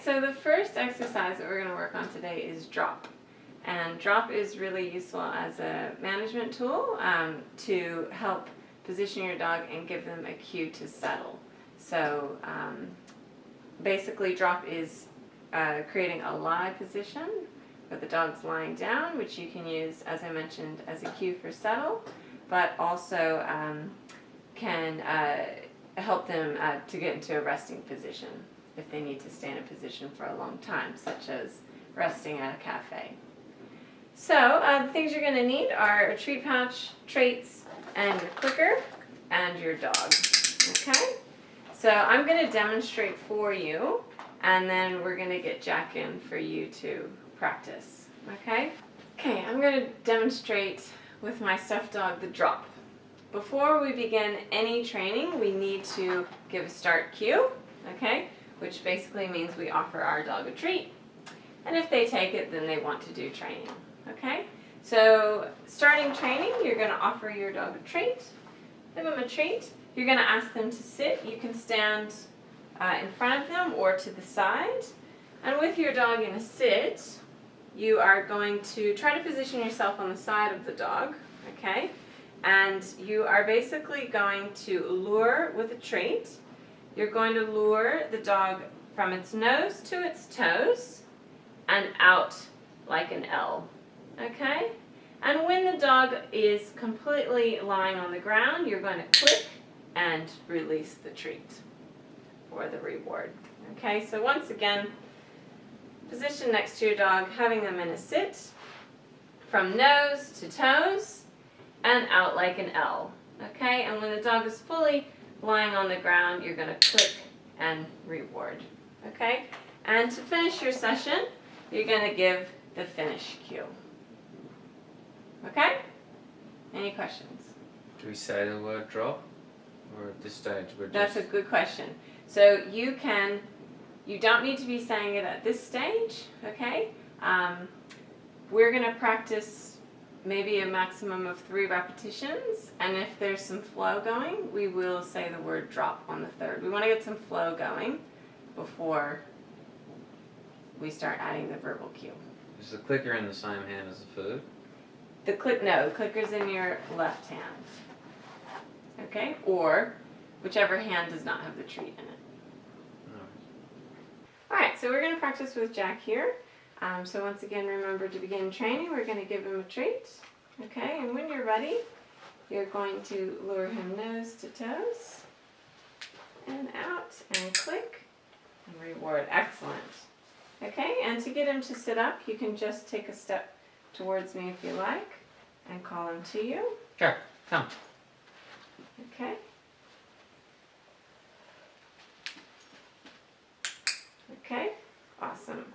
Alright, so the first exercise that we're going to work on today is drop. And drop is really useful as a management tool to help position your dog and give them a cue to settle. So basically drop is creating a lie position where the dog's lying down, which you can use, as I mentioned, as a cue for settle, but also can help them to get into a resting position if they need to stay in a position for a long time, such as resting at a cafe. So the things you're going to need are a treat pouch, traits, and your clicker, and your dog. Okay? So I'm going to demonstrate for you, and then we're going to get Jack in for you to practice. Okay? Okay, I'm going to demonstrate with my stuffed dog the drop. Before we begin any training, we need to give a start cue, okay? Which basically means we offer our dog a treat. And if they take it, then they want to do training, okay? So starting training, you're going to offer your dog a treat. Give them a treat. You're going to ask them to sit. You can stand in front of them or to the side. And with your dog in a sit, you are going to try to position yourself on the side of the dog, okay? And you are basically going to lure with a treat. You're going to lure the dog from its nose to its toes and out like an L, okay? And when the dog is completely lying on the ground, you're going to click and release the treat or the reward, okay? So once again, position next to your dog, having them in a sit, from nose to toes, and out like an L, okay? And when the dog is fully lying on the ground, you're going to click and reward, okay? And to finish your session, you're going to give the finish cue. Okay? Any questions? Do we say the word drop? Or at this stage we're just... That's a good question. So you don't need to be saying it at this stage, okay? We're going to practice maybe a maximum of 3 repetitions, and if there's some flow going, we will say the word drop on the third. We want to get some flow going before we start adding the verbal cue. Is the clicker in the same hand as the food? The clicker's in your left hand, okay? Or whichever hand does not have the treat in it. No. Alright, so we're going to practice with Jack here. So once again, remember to begin training, we're going to give him a treat. Okay, and when you're ready, you're going to lure him nose to toes, and out, and click, and reward. Excellent. Okay, and to get him to sit up, you can just take a step towards me if you like, and call him to you. Sure, come. Okay. Okay, awesome.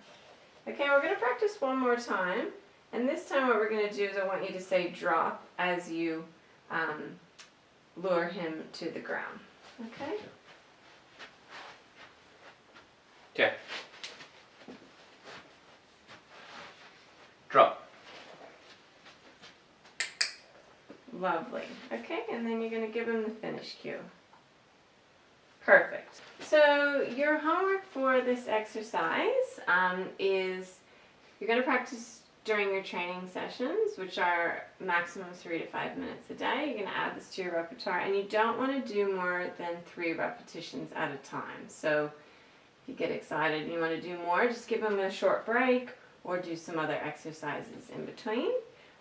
Okay, we're going to practice one more time, and this time what we're going to do is I want you to say drop as you lure him to the ground. Okay? Okay. Drop. Lovely. Okay, and then you're going to give him the finish cue. Perfect. So your homework for this exercise is you're going to practice during your training sessions, which are maximum 3 to 5 minutes a day. You're going to add this to your repertoire, and you don't want to do more than 3 repetitions at a time. So if you get excited and you want to do more, just give them a short break or do some other exercises in between.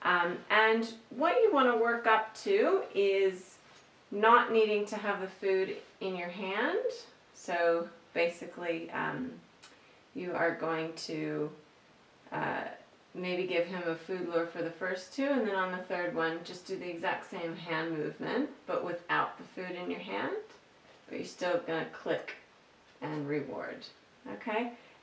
And what you want to work up to is not needing to have the food in your hand. So basically you are going to maybe give him a food lure for the first 2, and then on the third one just do the exact same hand movement but without the food in your hand, but you're still going to click and reward. Okay,